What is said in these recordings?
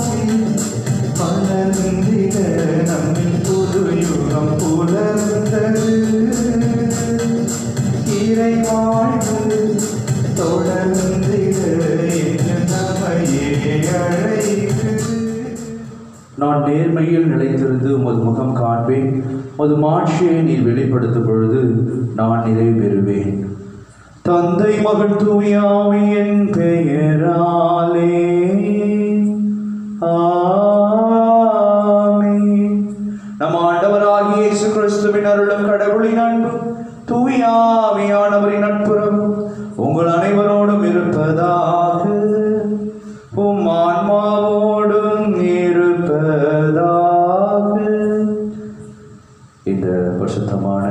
ஆசி மலர்ந்திட நம்மில் புது யுகம் புலர்ந்தது. இறை வாழ்வு தொடர்ந்திட என்று நம்மையே அழைக்குது. நான் நேர்மையில் நிலைத்திருந்து உமது முகம் காண்பேன், உமது மாட்சியை நீர் வெளிப்படுத்தும் பொழுது நான் நிறைவு பெறுவேன். தந்தை மகன் தூய ஆவியின் பெயராலே ஆமென். நம் ஆண்டவராகிய இயேசு கிறிஸ்துவின் அருளும் கடவுளின் அன்பும் தூய ஆவியானவரின் நட்புறவும் உங்கள் அனைவரோடும் இருப்பதாக. உம் ஆன்மாவோடும் இருப்பதாக. இந்த பரிசுத்தமான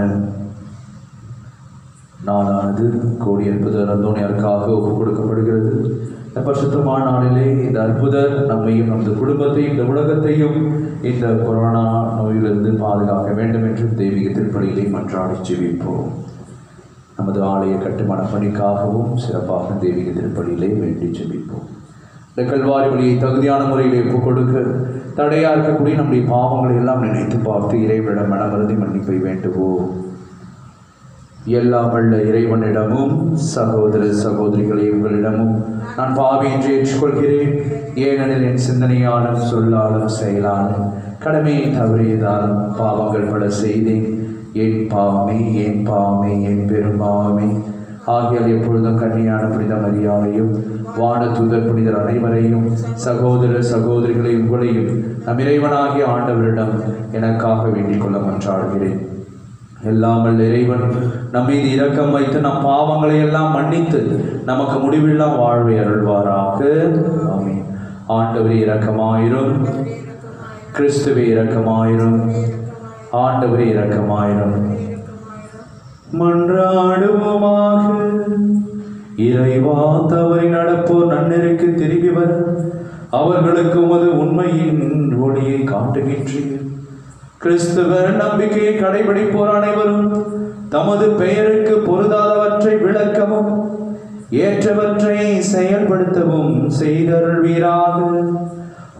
நாளானது கோடி அற்புதர் அந்தோனியாருக்காக ஒப்புக் கொடுக்கப்படுகிறது. இந்த பரிசுத்தமான நாளிலே இந்த அற்புதர் நம்மையும் நமது குடும்பத்தையும் இந்த உலகத்தையும் இந்த கொரோனா நோயிலிருந்து பாதுகாக்க வேண்டும் என்று தெய்வீக திருப்பலியிலே மன்றாடி ஜெபிப்போம். நமது ஆலய கட்டுமான பணிக்காகவும் சிறப்பாக தெய்வீக திருப்பலியிலே வேண்டி ஜெபிப்போம். இந்த கல்வாரி வழியை தகுதியான முறையில் ஒப்புக் கொடுக்க தடையாக இருக்கக்கூடிய நம்முடைய பாவங்களை எல்லாம் நினைத்து பார்த்து இறைவனிடம் மனமருதி மன்னிப்பை வேண்டுவோம். எல்லாம் வல்ல இறைவனிடமும் சகோதர சகோதரிகளை உங்களிடமும் நான் பாவி என்று ஏற்றுக்கொள்கிறேன். ஏனெனில் என் சிந்தனையாலும் சொல்லாலும் செயலாலும் கடமையை தவறியதாலும் பாவங்கள் பல செய்தேன். என் பாவமே என் பாவமே என் பெரும் பாவமே. ஆகியால் எப்பொழுதும் கன்னியான புனித மரியாதையும் வான தூதர் புனிதர் அனைவரையும் சகோதர சகோதரிகளை உங்களையும் நம் இறைவனாகிய ஆண்டவரிடம் எனக்காக வேண்டிக் கொள்ள மன்றாடுகிறேன். எல்லாம் வல்ல இறைவன் நம் மீது இரக்கம் வைத்து நம் பாவங்களை எல்லாம் மன்னித்து நமக்கு முடிவில்லா வாழ்வை அருள்வாராக. ஆமென். ஆண்டவரே இரக்கமாயிரும். கிறிஸ்துவே இரக்கமாயிரும். ஆண்டவரே இரக்கமாயிரும். மன்றாடுவோமாக. இறைவா, தவறி நடப்போர் நன்னெறிக்கு திரும்பி வர அவர்களுக்கு உமது உண்மையின் ஒளியை காட்டுகின்றீர். கிறிஸ்துவர் நம்பிக்கையை கடைபிடிப்போர் அனைவரும் தமது பெயருக்கு பொருந்தாதவற்றை விளக்கவும் ஏற்றவற்றை செயல்படுத்தவும் செய்தருள்வீராக.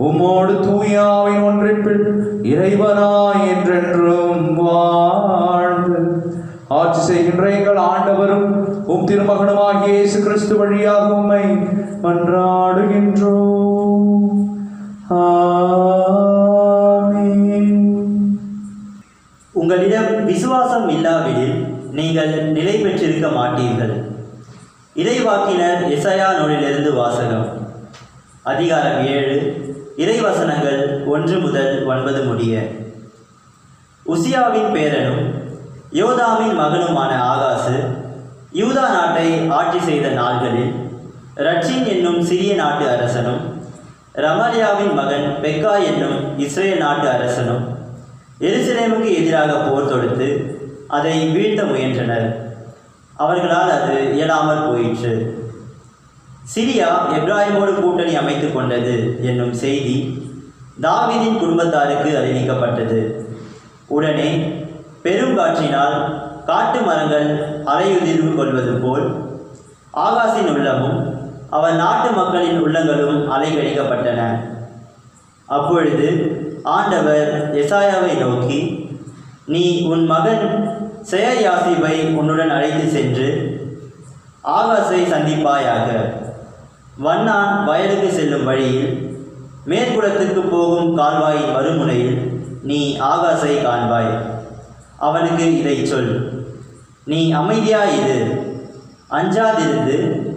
உம்மோடு தூய ஆவியின் ஒன்றிப்பில் இறைவனாய் என்றென்றும் வாழ்ந்து ஆட்சி செய்கின்ற எங்கள் ஆண்டவரும் உம் திருமகனுமாகிய இயேசு கிறிஸ்து வழியாக உம்மை மன்றாடுகின்றோம். ஆமென். உங்களிடம் விசுவாசம் இல்லாவிடில் நீங்கள் நிலை பெற்றிருக்க மாட்டீர்கள். இறைவாக்கினர் எசாயா நூலிலிருந்து வாசகம். அதிகாரம் 7, இறைவசனங்கள் 1 முதல் 9 முடிய. உசியாவின் பேரனும் யோதாமின் மகனுமான ஆகாசு யூதா நாட்டை ஆட்சி செய்த நாள்களில் ரட்சின் என்னும் சிறிய நாட்டு அரசனும் ரமலியாவின் மகன் பெக்கா என்னும் இஸ்ரேல் நாட்டு அரசனும் எருசலேமுக்கு எதிராக போர் தொடுத்து அதை வீழ்த்த முயன்றனர். அவர்களால் அது இயலாமல் போயிற்று. சிரியா எப்ராஹிமோடு கூட்டணி அமைத்து கொண்டது என்னும் செய்தி தாவீதின் குடும்பத்தாருக்கு அறிவிக்கப்பட்டது. உடனே பெருங்காற்றினால் காட்டு மரங்கள் அலையுதிர்வு கொள்வது போல் ஆகாசின் உள்ளமும் அவன் நாட்டு மக்களின் உள்ளங்களும் அலைகழிக்கப்பட்டன. அப்பொழுது ஆண்டவர் எசாயாவை நோக்கி, நீ உன் மகன் செயர்யாசிபை உன்னுடன் அழைத்து சென்று ஆகாசை சந்திப்பாயாக. வண்ணான் வயலுக்கு செல்லும் வழியில் மேற்குளத்துக்கு போகும் கால்வாயின் மறுமுனையில் நீ ஆகாசை காண்பாய். அவனுக்கு இதை சொல், நீ அமைதியாயிரு, அஞ்சாதிருந்து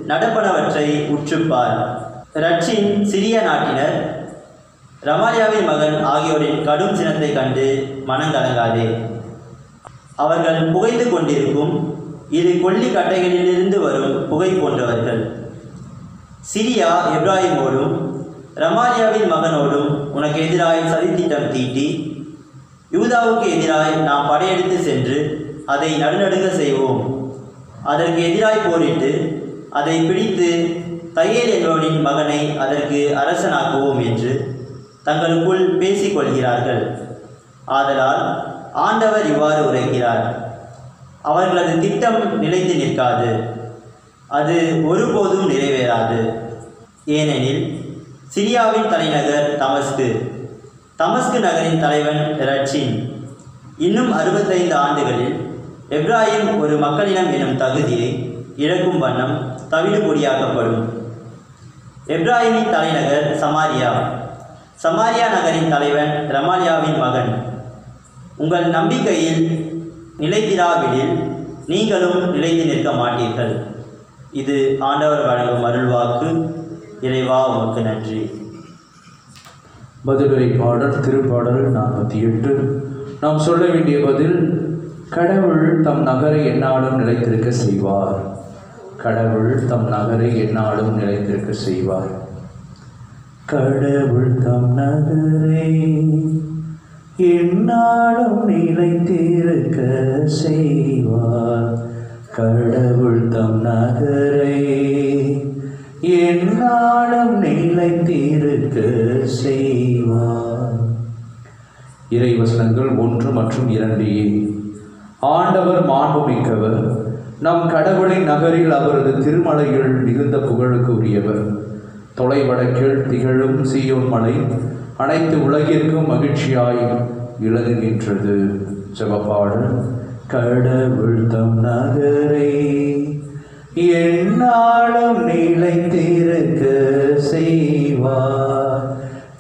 நடப்பனவற்றை உற்றுப்பார். ரட்சின் சிறிய நாட்டினர் ரமாலியாவின் மகன் ஆகியோரின் கடும் சினத்தை கண்டு மனங்கலங்காதே. அவர்கள் புகைந்து கொண்டிருக்கும் இரு கொல்லி கட்டைகளிலிருந்து வரும் புகை போன்றவர்கள். சிரியா எப்ராஹிமோடும் ரமாலியாவின் மகனோடும் உனக்கு எதிராய் சதித்திட்டம் தீட்டி யூதாவுக்கு எதிராய் நாம் படையெடுத்து சென்று அதை நடுநடுங்க செய்வோம். அதற்கு எதிராய் போரிட்டு அதை பிடித்து தையேல் என்பவனின் மகனை அதற்கு அரசனாக்குவோம் என்று தங்களுக்குள் பேசிக்கொள்கிறார்கள். ஆதலால் ஆண்டவர் இவ்வாறு உரைக்கிறார், அவர்களது திட்டம் நிலைத்து நிற்காது, அது ஒருபோதும் நிறைவேறாது. ஏனெனில் சிரியாவின் தலைநகர் தமஸ்கு நகரின் தலைவன் ரட்சின். இன்னும் 65 ஆண்டுகளில் எப்ராஹிம் ஒரு மக்களினம் எனும் தகுதியை இழக்கும் வண்ணம் தவிடு பொடியாக்கப்படும். எப்ராஹிமின் தலைநகர் சமாரியா நகரின் தலைவன் ரமாலியாவின் மகன். உங்கள் நம்பிக்கையில் நிலைத்திராவிடில் நீங்களும் நிலைத்து நிற்க மாட்டீர்கள். இது ஆண்டவர் வழங்கும் அருள்வாக்கு. இறைவா உமக்கு நன்றி. பதிலுரை பாடல் திருப்பாடல் 48. நாம் சொல்ல வேண்டிய பதில்: கடவுள் தம் நகரை எந்நாளும் நிலைத்திருக்க செய்வார். கடவுள் தம் நகரை எந்நாளும் நிலைத்திருக்க செய்வார். கடவுள் தம் நகரை எந்நாளும் நிலைத்திருக்க செய்வார். கடவுள் தம் நகரை எந்நாளும் நிலைத்திருக்க செய்வார். இறைவசனங்கள் 1 மற்றும் 2. ஆண்டவர் மாண்புமிக்கவர், நம் கடவுளின் நகரில் அவரது திருமலையில் மிகுந்த புகழுக்கு உரியவர். தொலைவடக்கில் திகழும் சீயோன் மலை அனைத்து உலகிற்கும் மகிழ்ச்சியாய் விளங்குகின்றது. ஜெபப்பாடல். கடவுள் தம் நகரை எந்நாளும் நிலைத்திருக்க செய்வார்.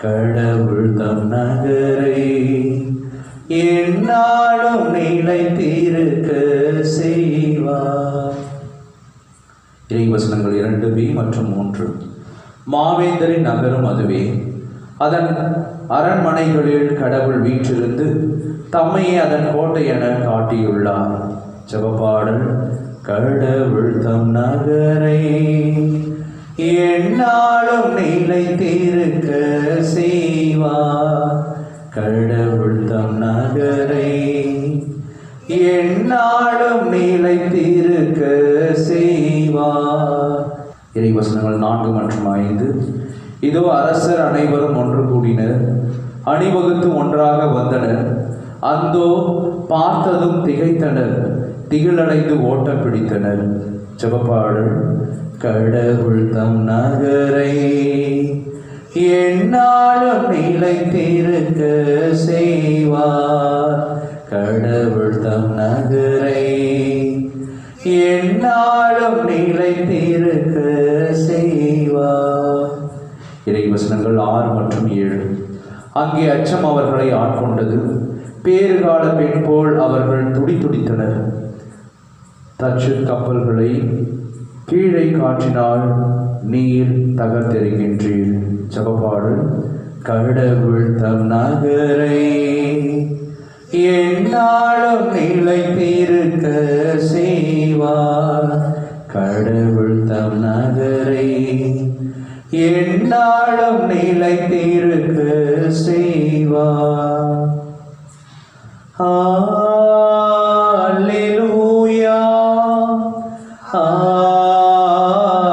கடவுள் தம் நகரை எந்நாளும் நிலைத்திருக்க செய்வார். இறைவசனங்கள் 2b மற்றும் 3. மாவேந்தரின் நகரும் அதுவே. அதன் அரண்மனைகளில் கடவுள் வீற்றிருந்து தம்மையே அதன் கோட்டை என காட்டியுள்ளார். ஜெபப்பாடல். கடவுள் தம் நகரை எந்நாளும் நிலைத்திருக்க செய்வார். கடவுள் தம் நகரை எந்நாளும் நிலைத்திருக்க செய்வார். இறைவசனங்கள் 4 மற்றும் 5. இதோ அரசர் அனைவரும் ஒன்று கூடினர், அணிவகுத்து ஒன்றாக வந்தனர். அந்தோ பார்த்ததும் திகைத்தனர், திகிலடைந்து ஓட்டம் பிடித்தனர். ஜெபப்பாடல். கடவுள் தம் நகரை எந்நாளும் நிலைத்திருக்க செய்வார். கடவுள் தம் நகரை எந்நாளும் நிலைத்திருக்க செய்வார். இறைவசனங்கள் 6 மற்றும் 7. அங்கே அச்சம் அவர்களை ஆட்கொண்டது. பேறுகால பெண் போல் அவர்கள் துடித்தனர். தச்சு கப்பல்களை கீழே காற்றினால் நீர் தகர்த்தெறிகின்றீர். ஜெபப்பாடல். கடவுள் தம் நகரை எந்நாளும் நிலைத்திருக்க செய்வார். கடவுள் தம் நகரை எந்நாளும் நிலைத்திருக்க செய்வார். அல்லேலூயா,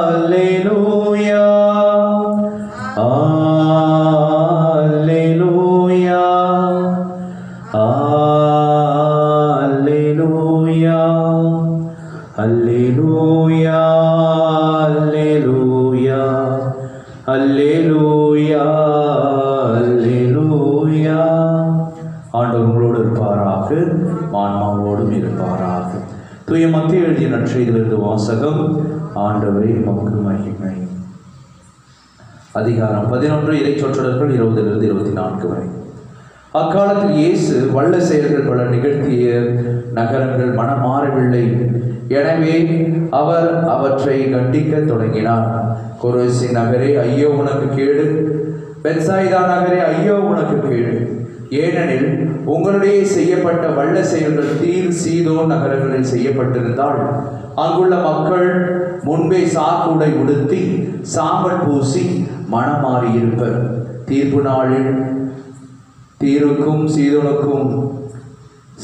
அல்லேலூயா, அல்லேலூயா, அல்லேலூயா, அல்லேலூயா, அல்லேலூயா, அல்லேலூயா, அல்லேலூயா. ஆண்டவர் உங்களோடு இருப்பாராக, ஆன்மாவோடும் இருப்பாராக. தூய மத்தேயு எழுதிய நற்செய்தியிலிருந்து வாசகம். ஆண்டவரே உமக்கு மகிமை. அதிகாரம் 11. இறைச்சொற்றொடர்கள் 20 24 வரை. அக்காலத்தில் இயேசு வல்ல செயல்கள் பல நிகழ்த்திய நகரங்கள் மனம் மாறவில்லை. எனவே அவர் அவற்றை கண்டிக்க தொடங்கினார். கொரோசி நகரே ஐயோ உனக்கு கேடு, பெத்சாயிதா நகரே ஐயோ உனக்கு கேடு. ஏனெனில் உங்களுடைய செய்யப்பட்ட வல்ல செயல்கள் தீர் சீதோன் நகரங்களில் செய்யப்பட்டிருந்தால் அங்குள்ள மக்கள் முன்பே சாக்குடை உடுத்தி சாம்பல் பூசி மனம் மாறியிருப்பர். தீர்ப்பு நாளில் தீருக்கும்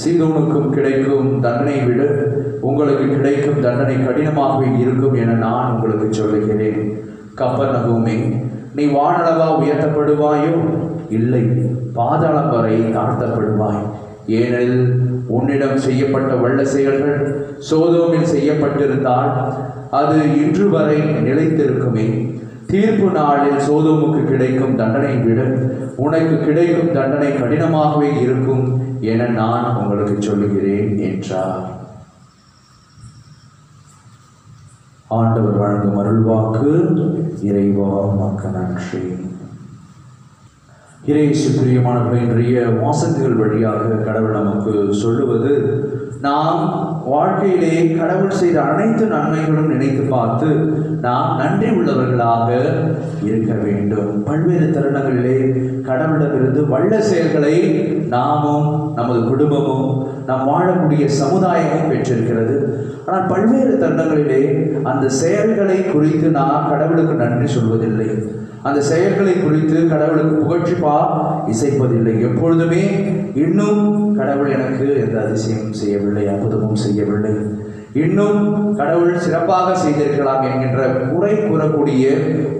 சீதோனுக்கும் கிடைக்கும் தண்டனை விட உங்களுக்கு கிடைக்கும் தண்டனை கடினமாகவே இருக்கும் என நான் உங்களுக்கு சொல்லுகிறேன். கப்பர்நகூமே, நீ வானளவா உயர்த்தப்படுவாயோ? இல்லை, பாதாளம் வரை தாழ்த்தப்படுவாய். ஏனெனில் உன்னிடம் செய்யப்பட்ட வல்ல செயல்கள் சோதோமில் செய்யப்பட்டிருந்தால் அது இன்று வரை நிலைத்திருக்குமே. தீர்ப்பு நாளில் சோதோமுக்கு கிடைக்கும் தண்டனை விட உனக்கு கிடைக்கும் தண்டனை கடினமாகவே இருக்கும் என நான் உங்களுக்கு சொல்லுகிறேன் என்றார். ஆண்டவர் வழங்கும் அருள்வாக்கு. இறைவா உமக்கு நன்றி. இயேசு பிரியமானவர்களே, இன்றைய வாசகங்கள் வழியாக கடவுள் நமக்கு சொல்லுவது, நாம் வாழ்க்கையிலே கடவுள் செய்த அனைத்து நன்மைகளும் நினைத்து பார்த்து நாம் நன்றி உள்ளவர்களாக இருக்க வேண்டும். பல்வேறு தருணங்களிலே கடவுளிடமிருந்து வல்ல செயல்களை நாமும் நமது குடும்பமும் நாம் வாழக்கூடிய சமுதாயமும் பெற்றிருக்கிறது. ஆனால் பல்வேறு தருணங்களிலே அந்த செயல்களை குறித்து நாம் கடவுளுக்கு நன்றி சொல்வதில்லை. அந்த செயல்களை குறித்து கடவுளுக்கு புகழ்ச்சிப்பா இசைப்பதில்லை. எப்பொழுதுமே இன்னும் கடவுள் எனக்கு எந்த அதிசயமும் செய்யவில்லை, அற்புதமும் செய்யவில்லை, இன்னும் கடவுள் சிறப்பாக செய்திருக்கலாம் என்கின்ற குறை கூறக்கூடிய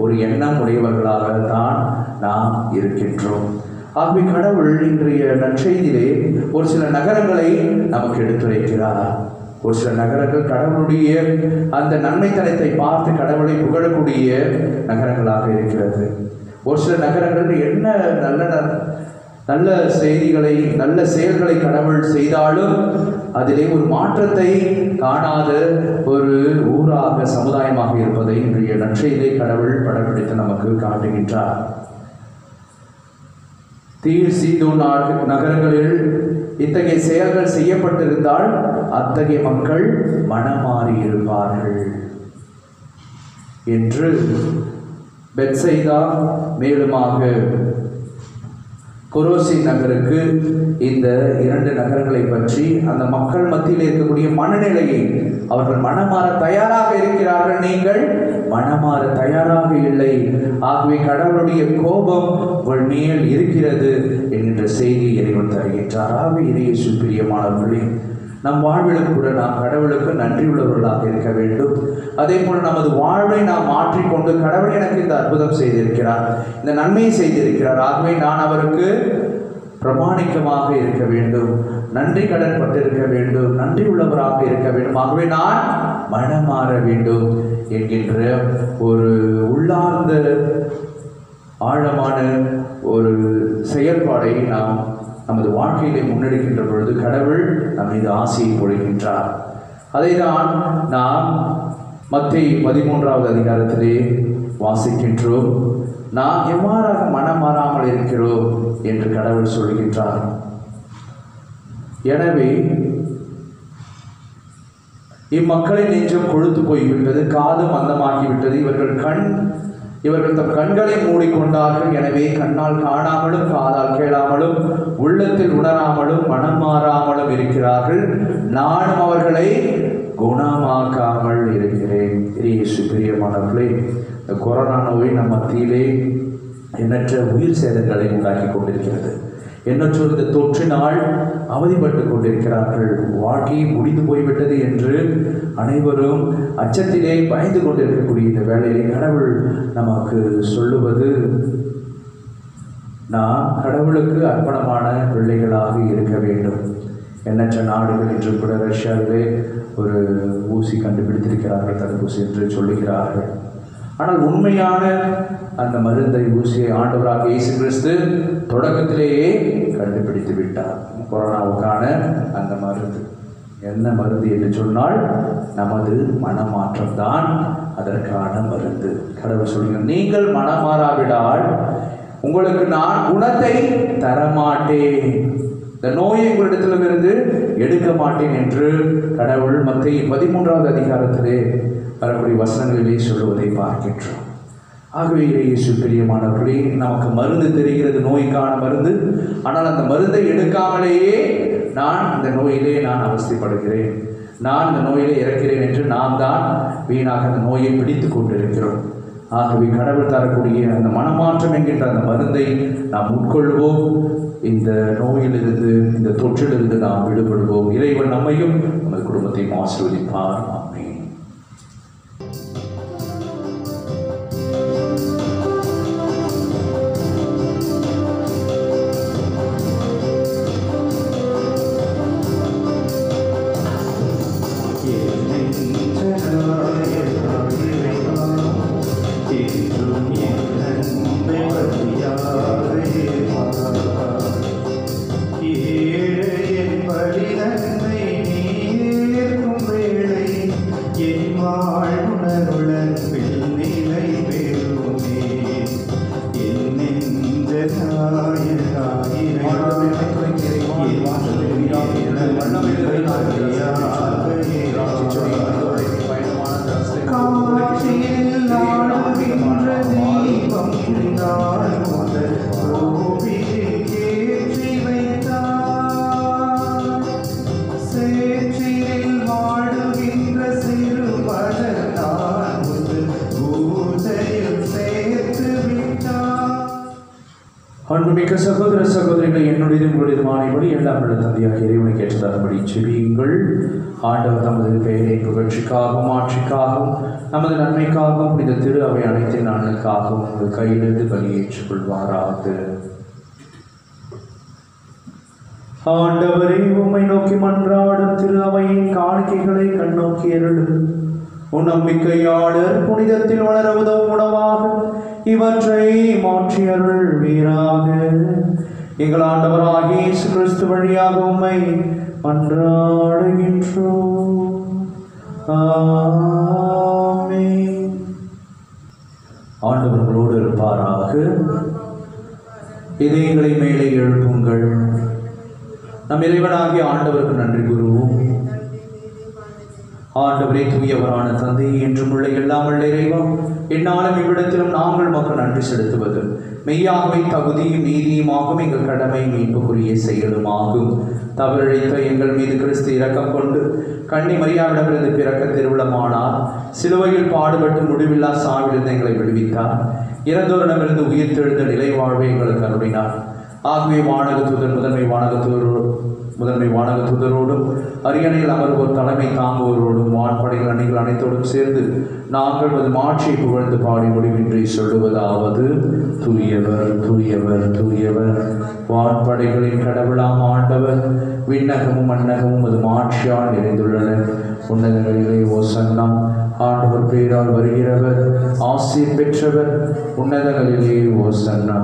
ஒரு எண்ணம் உடையவர்களாக தான் நாம் இருக்கின்றோம். ஆகவே கடவுள் இன்றைய நற்செய்தியிலே ஒரு சில நகரங்களை நமக்கு எடுத்துரைக்கிறார். ஒரு சில நகரங்கள் கடவுளுடைய அந்த நன்மைத்தனத்தை பார்த்து கடவுளை புகழக்கூடிய நகரங்களாக இருக்கிறது. ஒரு சில நகரங்கள் என்ன நல்ல செய்திகளை, நல்ல செயல்களை கடவுள் செய்தாலும் அதிலே ஒரு மாற்றத்தை காணாத ஒரு ஊராக, சமுதாயமாக இருப்பதை இன்றைய நற்செய்தியை கடவுள் படம்பிடித்து நமக்கு காட்டுகின்றார். தீர் சீதோன் நகரங்களில் இத்தகைய செயல்கள் செய்யப்பட்டிருந்தால் அத்தகைய மக்கள் மனமாறி இருப்பார்கள் என்று பெத்சைதா, மேலுமாக கொரோசி நகருக்கு, இந்த 2 நகரங்களை பற்றி அந்த மக்கள் மத்தியில் இருக்கக்கூடிய மனநிலையை, அவர்கள் மனமாற தயாராக இருக்கிறார்கள், நீங்கள் மனமாற தயாராக இல்லை, ஆகவே கடவுளுடைய கோபம் உங்கள் மேல் இருக்கிறது என்கின்ற செய்தி இறைவன் தருகின்றார். ஆகவே இறையேசு பிரியமானவர்களே, நம் வாழ்விலும் கூட நாம் கடவுளுக்கு நன்றி உள்ளவர்களாக இருக்க வேண்டும். அதே போல நமது வாழ்வை நாம் மாற்றிக்கொண்டு, கடவுள் எனக்கு இந்த அற்புதம் செய்திருக்கிறார், இந்த நன்மையை செய்திருக்கிறார், ஆகவே நான் அவருக்கு பிரமாணிக்கமாக இருக்க வேண்டும், நன்றி கடன் பட்டிருக்க வேண்டும், நன்றி உள்ளவராக இருக்க வேண்டும், ஆகவே நான் மனமாற வேண்டும் என்கின்ற ஒரு உள்ளார்ந்த ஆழமான ஒரு செயல்பாடை நாம் நமது வாழ்க்கையிலே முன்னெடுக்கின்ற பொழுது கடவுள் நம் மீது ஆசையை பொழிகின்றார். அதைதான் நாம் மத்தேயு 13வது அதிகாரத்திலே வாசிக்கின்றோம். நாம் எவ்வாறாக மனம் மாறாமல் இருக்கிறோம் என்று கடவுள் சொல்கின்றார். எனவே இம்மக்களின் நெஞ்சம் கொழுத்து போய்விட்டது, காது மந்தமாகிவிட்டது, இவர்கள் தம் கண்களை மூடிக்கொண்டார்கள். எனவே கண்ணால் காணாமலும் காதால் கேளாமலும் உள்ளத்தில் உணராமலும் மனம் மாறாமலும் இருக்கிறார்கள். நானும் அவர்களை குணமாக்காமல் இருக்கிறேன். இயேசு பிரியமானவர்களே, இந்த கொரோனா நோய் நம் மத்தியிலே எண்ணற்ற உயிர் சேதங்களை உண்டாக்கி கொண்டிருக்கிறது. எண்ணற்றோர் இந்த தொற்றினால் அவதிப்பட்டு கொண்டிருக்கிறார்கள். வாழ்க்கையை முடிந்து போய்விட்டது என்று அனைவரும் அச்சத்திலே பயந்து கொண்டிருக்கக்கூடிய இந்த வேளையிலே கடவுள் நமக்கு சொல்லுவது, நாம் கடவுளுக்கு அர்ப்பணமான பிள்ளைகளாக இருக்க வேண்டும். எண்ணற்ற நாடுகள் இன்று கூட ரஷ்யாவிலே ஒரு ஊசி கண்டுபிடித்திருக்கிறார்கள், தடுப்பூசி என்று சொல்லுகிறார்கள். ஆனால் உண்மையான அந்த மருந்தை, ஊசியை ஆண்டவராக இயேசு கிறிஸ்து தொடக்கத்திலேயே கண்டுபிடித்து விட்டார். கொரோனாவுக்கான அந்த மருந்து என்ன மருந்து என்று சொன்னால் நமது மனமாற்றம் தான் அதற்கான மருந்து. கடவுள் சொல்லுங்கள், நீங்கள் மனமாறாவிடால் உங்களுக்கு நான் குணத்தை தரமாட்டேன், இந்த நோயை உங்களிடத்திலிருந்து எடுக்க மாட்டேன் என்று கடவுள் மத்தேயு 13வது அதிகாரத்திலே வரக்கூடிய வசனங்களிலே சொல்லுவதை பார்க்கின்றோம். ஆகவே இயேசு பிரியமானவர்களே, நமக்கு மருந்து தெரிகிறது, நோய்க்கான மருந்து. ஆனால் அந்த மருந்தை எடுக்காமலேயே நான் இந்த நோயிலே நான் அவஸ்தைப்படுகிறேன், நான் இந்த நோயிலே இறக்கிறேன் என்று நாம் தான் வீணாக அந்த நோயை பிடித்து கொண்டிருக்கிறோம். ஆகவே கடவுள் தரக்கூடிய அந்த மனமாற்றம் என்கின்ற அந்த மருந்தை நாம் உட்கொள்வோம். இந்த நோயிலிருந்து, இந்த தொற்றிலிருந்து நாம் விடுபடுவோம். இறைவன் நம்மையும் நமது குடும்பத்தையும் ஆசீர்வதிப்பார். ஆமென். Thank you. அன்புமிக்க சகோதர சகோதரிகளை என்னுடைய உங்களுடையதுமானபடி எல்லாம் உள்ள தந்தையாக இறைவனை கேட்டதாகபடி செவியுங்கள். ஆண்டவர் தமது பெயரை புகழ்ச்சிக்காகவும் ஆட்சிக்காகவும் நமது நன்மைக்காகவும் புனித திரு அவை அனைத்தின் நலனுக்காகவும் உங்கள் கையிலிருந்து பலியேற்றுக் கொள்வாராக. ஆண்டவரே, உம்மை நோக்கி மன்றாடும் திரு அவையின் காணிக்கைகளை கண்ணோக்கி அருளும். உன் நம்பிக்கையாளர் புனிதத்தில் வளர உதவும் உணவாக இவற்றை மாற்றி அருள்வீராக. எங்கள் ஆண்டவராகிய இயேசு கிறிஸ்து வழியாக உம்மை மன்றாடுகின்றோம். ஆமென். ஆண்டவர்களோடு இருப்பாராக. இதயங்களை மேலே எழுப்புங்கள். நம் இறைவனாகிய ஆண்டவருக்கு நன்றி கூறுவோம். ஆண்டவரே, தூயவரான தந்தை, என்றும் உள்ள எல்லாம் உள்ள இறைவா, என்னாலும் இவ்விடத்திலும் நாங்கள் மக்கள் நன்றி செலுத்துவது மெய்யாகவே தகுதியும் நீதியுமாகும் எங்கள் கடமை மீட்புக்குரிய செயலுமாகும். தவறிழைத்த எங்கள் மீது கிறிஸ்து இரக்கம் கொண்டு கன்னி மரியாவிடமிருந்து பிறக்க திருவிழமானார். சிலுவையில் பாடுபட்டு முடிவில்லா சாவிலிருந்து எங்களை விடுவித்தார். இறந்தோரிடமிருந்து உயிர்த்தெழுந்த நிலை வாழ்வை எங்களுக்கு அருளினார். ஆகவே வானக தூதர் முதன்மை வானக தூதரோடும் அரியணையில் அமர்வோர் தலைமை தாங்குவோரோடும் வான்படைகள் அணிகள் அனைத்தோடும் சேர்ந்து நாங்கள் அது மாட்சியை புகழ்ந்து பாடி முடிவின்றி சொல்லுவதாவது: தூயவர் தூயவர் தூயவர், வான்படைகளின் கடவுளாம் ஆண்டவர், விண்ணகமும் மண்ணகமும் அது மாட்சியால் நிறைந்துள்ளன. உன்னதங்களிலே ஓசன்னா, ஆண்டவர் பெயரால் வருகிறவர் ஆசீர் பெற்றவர். உன்னதங்களிலே ஓசன்னா.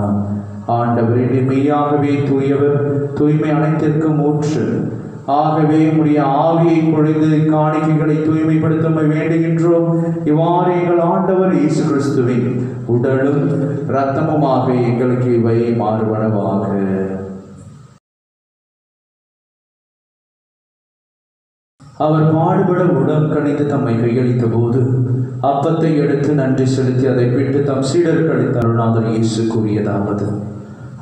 ஆண்டவரே, மெய்யாகவே தூயவர், தூய்மை அனைத்திற்கும் ஊற்று. ஆகவே உடைய ஆவியை பொழிந்து காணிக்கைகளை தூய்மைப்படுத்த வேண்டுகின்றோம். இவ்வாறு எங்கள் ஆண்டவர் இயேசு கிறிஸ்துவின் உடலும் இரத்தமுமாக எங்களுக்கு இவை மாறுவனவாக. அவர் பாடுபட உடல் கணித்து தம்மை கையளித்த போது அப்பத்தை எடுத்து நன்றி செலுத்தி அதை விட்டு தம் சீடருக்கு அளித்த அருள்நாதர் இயேசு கூறியதாவது: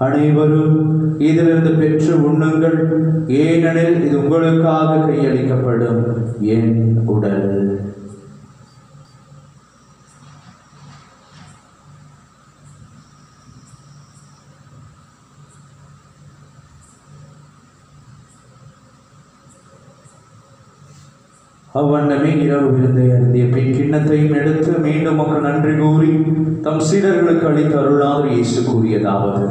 அனைவரும் இதிலிருந்து பெற்று உண்ணுங்கள், ஏனெனில் இது உங்களுக்காக கையளிக்கப்படும் என் உடல். அவ்வண்ணமே இரவு விருந்தை அருந்திய பின் கிண்ணத்தையும் எடுத்து மீண்டும் மக்கள் நன்றி கூறி தம் சீடர்களுக்கு அளித்த அருள்நாதர் இயேசு கூறியதாவது: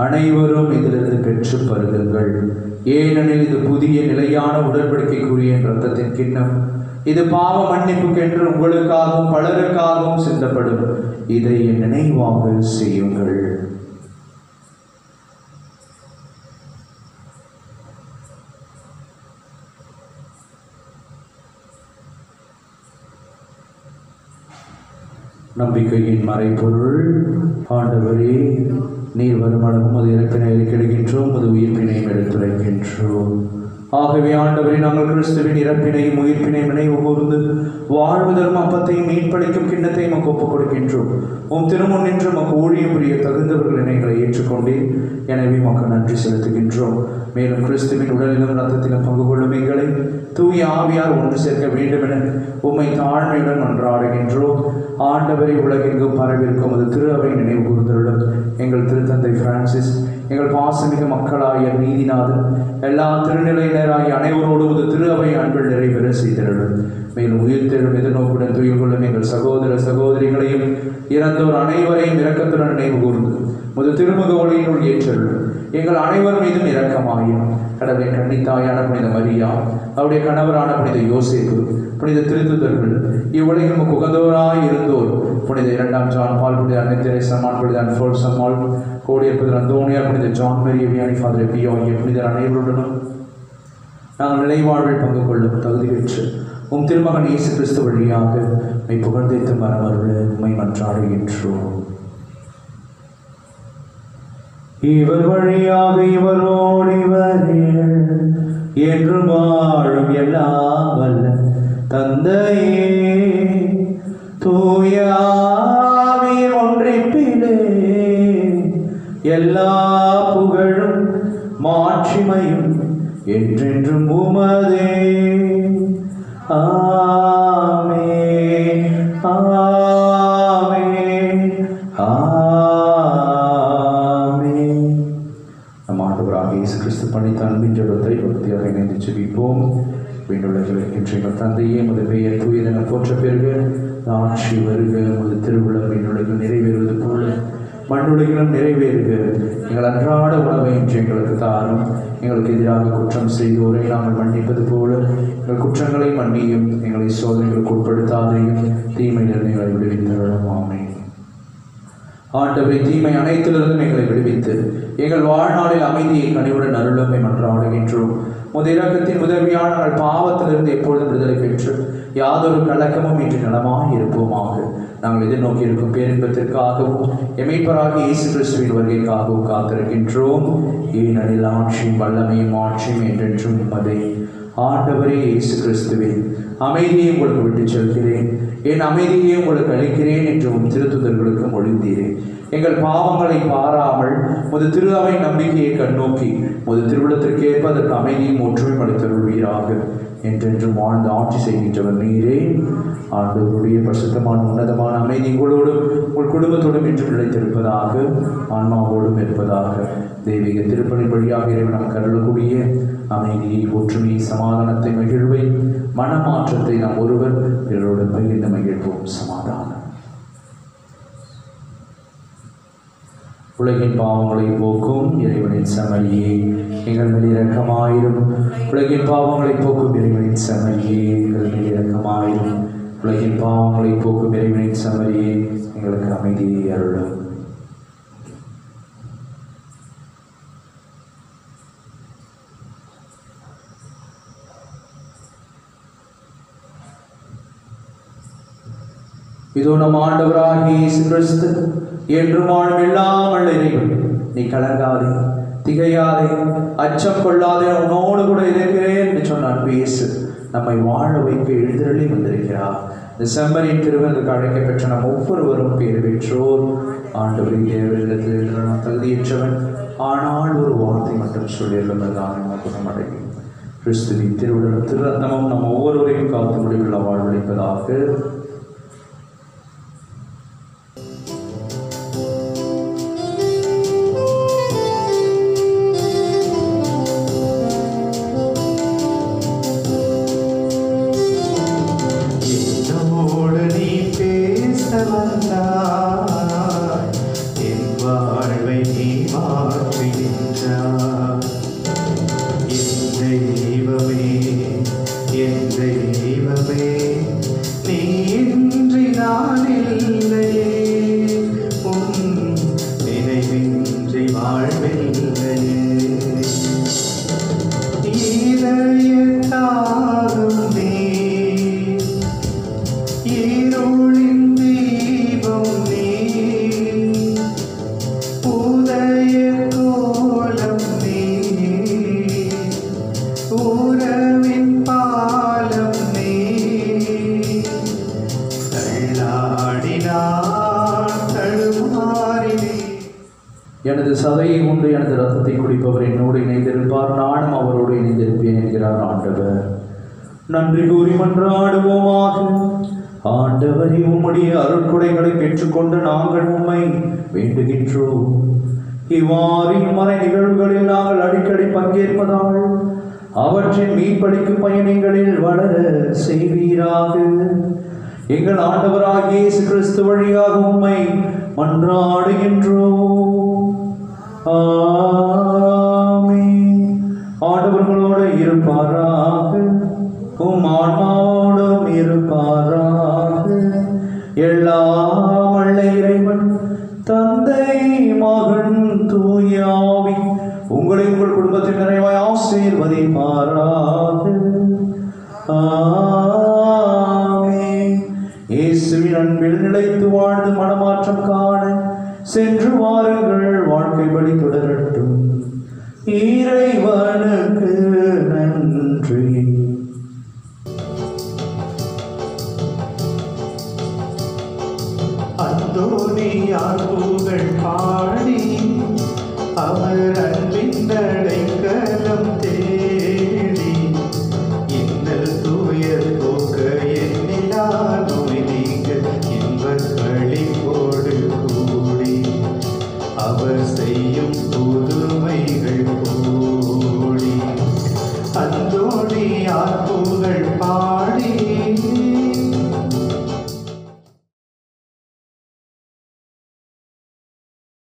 அனைவரும் இதிலிருந்து பெற்று பருகுங்கள், ஏனெனில் இது புதிய நிலையான உடன்படிக்கைக்குரிய இரத்தத்தின் கிண்ணம். இது பாவ மன்னிப்புக்கென்று உங்களுக்காகவும் பலருக்காகவும் சிந்தப்படும். இதை என் நினைவாக செய்யுங்கள். நம்பிக்கையின் மறைபொருள். ஆண்டவரே, நீர் வருமானமும் அது இறப்பினை அறிக்கையிடுகின்றோம், அது உயிர்ப்பினையும் எடுத்துரைக்கின்றோம். ஆகவே ஆண்டவரே, நாங்கள் கிறிஸ்துவின் இறப்பினையும் உயிர்ப்பினையும் நினைவு கூர்ந்து வாழ்வதற்கும் அப்பத்தையும் மீட்பளிக்கும் கிண்ணத்தையும் நமக்கு ஒப்புக் கொடுக்கின்றோம். உம் திருமுன் நின்று நமக்கு ஊழியம் புரிய தகுந்தவர்கள் எங்களை ஏற்றுக்கொண்டேன். எனவே மக்கள் நன்றி செலுத்துகின்றோம். மேலும் கிறிஸ்துவின் உடலிலும் இரத்தத்திலும் பங்கு கொள்ளும் எங்களை தூய ஆவியார் ஒன்று சேர்க்க வேண்டும் என உம்மை தாழ்மையுடன் மன்றாடுகின்றோம். ஆண்டவரை உலகெங்கும் பரவிருக்கும் அது திரு அவை நினைவு கூர்ந்தருளும். எங்கள் திருத்தந்தை பிரான்சிஸ், எங்கள் பாசமிக மக்களாய நீதிநாதன், எல்லா திருநிலையினராகிய அனைவரோடும் அது திரு அவை அன்பில் நிறைவேற செய்திருளும். மேலும் உயிர்த்தெழும் எதிர்நோக்குடன் துயில் கொள்ளும் எங்கள் சகோதர சகோதரிகளையும் இறந்தோர் அனைவரையும் இரக்கத்துடன் நினைவு கூர்ந்து முது திருமுக ஒளியினுள் ஏற்றருளும். எங்கள் அனைவர் மீதும் இரக்கமாயும் கடவுளின் கன்னித்தாயான புனித மரியா, அவருடைய கணவரான புனித யோசேப்பு, புனித திருத்துதர்கள், இவ்வுலகில் உகந்தோராய் இருந்தோர் புனித 2ஆம் ஜான் பால், புனித அன்னை தெரேசா அம்மாள், புனித அன்ஃபோல்ஸ் அம்மாள், கோடியர் புனித அந்தோனியார், புனித ஜான் மேரி வியானி, ஃபாதர் பியோ ஆகிய புனிதர் அனைவருடனும் நாங்கள் நிலைவாழ்வில் பங்கு கொள்ளும் தகுதி பெற்று உம் திருமகன் இயேசு கிறிஸ்து வழியாக மை புகழ்ந்தேத்து மரமருள உம்மை மன்றாடுகின்றோம். இவர் வழியாக இவரோடு இவரில் என்று வாழும் எல்லாம் வல்ல தந்தையே, தூய ஆவியின் ஒன்றிப்பிலே எல்லா புகழும் மாட்சிமையும் என்றென்றும் உமதே. ஆமென், ஆமென், ஆமென். பெற்ற எங்கள் தந்தையே உமது பெயர் தூயதென போற்ற பெறுக, ஆட்சி வருக, உமது திருவிழம் என்னுடைய நிறைவேறுவது போல மண்ணுலகிலும் நிறைவேறுக. எங்கள் அன்றாட உணவை இன்று எங்களுக்கு தாரும். எங்களுக்கு எதிராக குற்றம் செய்தோரை நாங்கள் மன்னிப்பது போல எங்கள் குற்றங்களை மன்னியும். எங்களை சோதனைகளுக்கு உட்படுத்தாதையும் தீமையிலிருந்து எங்களை விடுவித்தருளும். ஆமென். ஆண்டவரே, தீமை அனைத்திலிருந்தும் எங்களை விடுவித்து எங்கள் வாழ்நாளில் அமைதியை கனிவுடன் அருளுமை மன்றாடுகின்றோம். இரக்கத்தின் உதவியால் நாங்கள் பாவத்திலிருந்து எப்பொழுதும் விடுதலை பெற்று யாதொரு கலக்கமும் இன்று நலமாய் இருப்போமாக. நாங்கள் எதிர்நோக்கி இருக்கும் பேரின்பத்திற்காகவும் எமைப்பராக இயேசு கிறிஸ்துவின் வருகைக்காகவும் காத்திருக்கின்றோம். ஏனெனில் ஆட்சியும் வல்லமையும் ஆட்சியும் என்றென்றும் உமதே. ஆண்டவரே இயேசு கிறிஸ்துவே, அமைதியை உங்களுக்கு விட்டுச் செல்கிறேன், என் அமைதியை உங்களுக்கு அளிக்கிறேன் என்று உம் திருத்துதர்களுக்கு மொழிந்தீரேன். எங்கள் பாவங்களை பாராமல் முது திரு அவை நம்பிக்கையை கண்ணோக்கி முது திருவிழத்திற்கு ஏற்ப அதற்கு அமைதியும் ஒற்றுமையும் அளித்தருள்வீராக. என்றென்றும் வாழ்ந்து ஆட்சி செய்கின்றவர் நீரே. ஆண்டவருடைய பரிசுத்தமான உன்னதமான அமைதி உங்களோடும் உங்கள் குடும்பத்தோடும் என்றும் நிலைத்திருப்பதாக, ஆன்மாவோடும் இருப்பதாக. தெய்வீக திருப்பலின் வழியாக இறைவன் நமக்கு அருளக்கூடிய அமைதியை, ஒற்றுமையை, சமாதானத்தை, மகிழ்வை, மனமாற்றத்தை நாம் ஒருவர் பிறரோடு பகிர்ந்து மகிழ்வோம். சமாதானம். உலகின் பாவங்களை போக்கும் இறைவனின் செம்மறியே, எங்கள் மேல் இரக்கமாயிரும். உலகின் பாவங்களை போக்கும் இறைவனின் செம்மறியே, எங்கள் மேல் இரக்கமாயிரும். உலகின் பாவங்களை போக்கும் இறைவனின் செம்மறியே, எங்களுக்கு அமைதியை அருளும். இதோ நம் ஆண்டவராகிய இயேசு கிறிஸ்து என்றும் வாழும் எல்லாம் வல்ல இறைவன், நீ கலங்காதே, திகையாதே, அச்சம் கொள்ளாதே, உன்னோடு கூட இருக்கிறேன் என்று சொன்னான் இயேசு. நம்மை வாழ வைக்க எழுந்தருளி வந்திருக்கிறார். இந்த செம்மறியின் திருவிருந்துக்கு அழைக்கப்பெற்ற நம் ஒவ்வொருவரும் பேர் பெற்றோர். ஆண்டவரை தேவனிடத்தில் நான் தகுதியற்றவன், ஆனால் ஒரு வார்த்தை மட்டும் சொல்லியிருந்ததான் குணம் அடையும். கிறிஸ்துவின் திருவுடலும் திருரத்தமும் நம் ஒவ்வொருவரையும் காத்து முடிவுள்ள வாழ்வளிப்பதாக. எனது சதையை உண்டு எனது ரத்தத்தை குடிப்பவர் என்னோடு இணைந்திருப்பார், நானும் அவரோடு இணைந்திருப்பேன் என்கிறார் ஆண்டவர். நன்றி கூறி மன்றாடுவோமாக. ஆண்டவரே, உம்முடைய அருட்கொடைகளை பெற்றுக்கொண்டு நாங்கள் உம்மை வேண்டுகின்றோம். இவ்வாறு மறை நிகழ்வுகளில் நாங்கள் அடிக்கடி பங்கேற்பதால் அவற்றின் மீன்பளிக்கும் பயணங்களில் வளர செய்வீராக. எங்கள் ஆண்டவராகிய இயேசு கிறிஸ்து வழியாக உம்மை மன்றாடுகின்றோம். ஆமென். ஆண்டவர்களோடு இருப்பாராக, உம் ஆன்மாவோடும் இருப்பாராக. எல்லாம் வல்ல இறைவன் தந்தை, மகன், தூய ஆவி உங்களை உங்கள் குடும்பத்தில் நிறைவாய் ஆசீர்வதிப்பாராக. ஆமென். இயேசுவின் அன்பில் நிலைத்து வாழ்ந்து மனமாற்றம் காண சென்று வாருங்கள். வாழ்க்கை வழி தொடரட்டும். இறைவனுக்கு நன்றி. அந்தோனியார் புகழ் பாடி அவர்